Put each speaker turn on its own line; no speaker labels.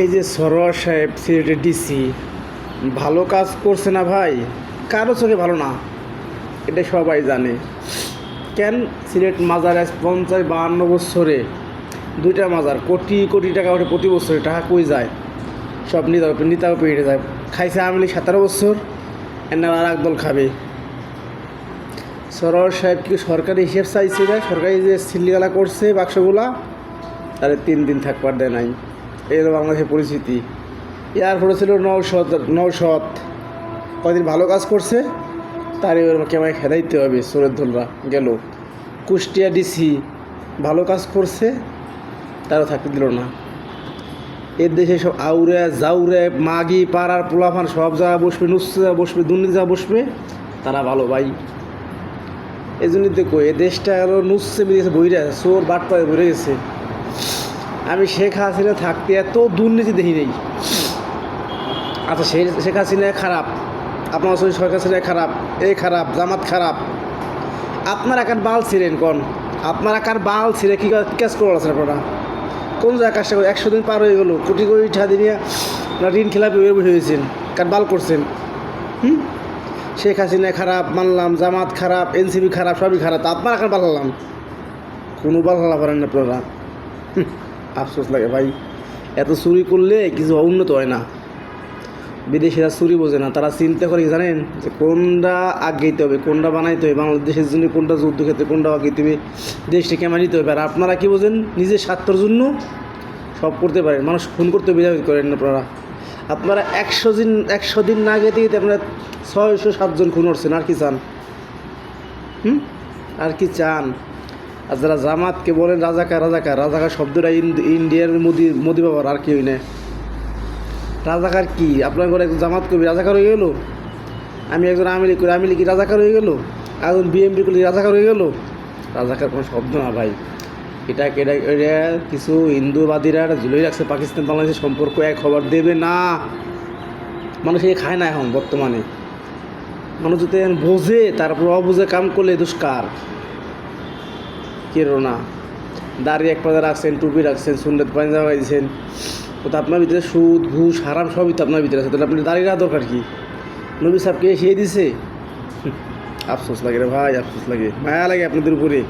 এই যে সরোয়ার সাহেব সিলেটের ডিসি ভালো কাজ করছে না ভাই, কারো চোখে ভালো না, এটা সবাই জানে। কেন সিলেট মাজার 50-52 বছরে দুইটা মাজার কোটি কোটি টাকা ওঠে প্রতি বছরে, টাকা কই যায়? সব নিতাও পেয়ে যায়। খাইছে আওয়ামী লীগ 17 বছর, এনে আর একদল খাবে। সরোয়ার সাহেব কি সরকারি হিসেব চাইছে না? সরকারি যে সিল্লিগালা করছে বাক্সগুলা, তাহলে 3 দিন থাকবার দেয় নাই। এই হলো বাংলাদেশের পরিস্থিতি। এয়ারপোর্টে ছিল নৌশত কদিন ভালো কাজ করছে, তার কেমায় খেদাইতে হবে। সোরের ধররা গেল। কুষ্টিয়া ডিসি ভালো কাজ করছে, তারও থাকতে দিল না। এর দেশে সব আউরে জাউরে মাগি পাড়ার পোলাফান সব জায়গা বসবে, নুসে যা বসবে, দুর্নীতি যা বসবে, তারা ভালো ভাই। এই জন্যই দেখো এ দেশটা আরও নুসে বেরিয়েছে, বইরে চোর বাটপাড়ে ভরে গেছে। আমি শেখ হাসিনা থাকতে এত দুর্নীতি দেখি নেই। আচ্ছা, শেখ হাসিনা খারাপ, আপনার শেখ হাসিনা খারাপ, এই খারাপ, জামাত খারাপ, আপনার একার বাল ছিলেন কোন? আপনার একার বাল ছিঁড়ে কী কাজ করে আছেন আপনারা? কোন জায়গায় কাজটা করে 100 দিন পার হয়ে গেলো, কোটি কোটি টাকা দিয়ে আপনার ঋণ খেলাপি বসে হয়েছেন, কার বাল করছেন? শেখ হাসিনা খারাপ মানলাম, জামাত খারাপ, এনসিপি খারাপ, সবই খারাপ, তা আপনার একার বাল হলাম? কোনো বাল হলা পারেন না আপনারা। আফসোস লাগে ভাই, এত চুরি করলে কিছু উন্নত হয় না। বিদেশিরা চুরি বোঝে না, তারা চিন্তা করে জানেন যে কোনটা আগাইতে হবে, কোনটা বানাইতে হবে, বাংলাদেশের জন্য কোনটা যুদ্ধক্ষেত্রে কোনটা আগাইতে হবে, দেশটা কেমন নিতে হবে। আর আপনারা কী বোঝেন? নিজের স্বার্থের জন্য সব করতে পারেন। মানুষ খুন করতে বিজাবিজ করেন আপনারা 100 দিন না গেতে গেতে আপনারা 607 জন খুন করছেন। আর কি চান? আর কি চান? আর যারা জামাতকে বলেন রাজাকার রাজাকার রাজাকার শব্দটা ইন্ডিয়ার মোদি বাবার, আর কেউই নেই। রাজাকার কি? আপনার ঘরে একজন জামাত কবি রাজাকার হয়ে গেল, আমি একজন আওয়ামী করি, আওয়ামী লীগ রাজাকার হয়ে গেল, একজন বিএমপি করি রাজাকার হয়ে গেল। রাজাকার কোনো শব্দ না ভাই। এটা কিছু হিন্দুবাদীরা ঝুলিয়ে রাখছে, পাকিস্তান বাংলাদেশের সম্পর্ক এক খবর দেবে না। মানুষ এ খায় না এখন বর্তমানে। মানুষ যদি বোঝে, তারপর অবুঝে কাম করলে দুষ্কার। কেরো না দাড়ি এক পাশে রাখছেন, টুপি রাখছেন, সুন্নত পাঞ্জাবি দিয়েছেন, ও তো আপনার ভিতরে সুদ ঘুষ হারাম সবই তো আপনার ভিতরে আছে। তাহলে আপনি দাঁড়িয়ে রাখা দরকার কি? নবী সাহেবকে এসে দিছে। আফসোস লাগে রে ভাই, আফসোস লাগে, মায়া লাগে আপনাদের উপরে।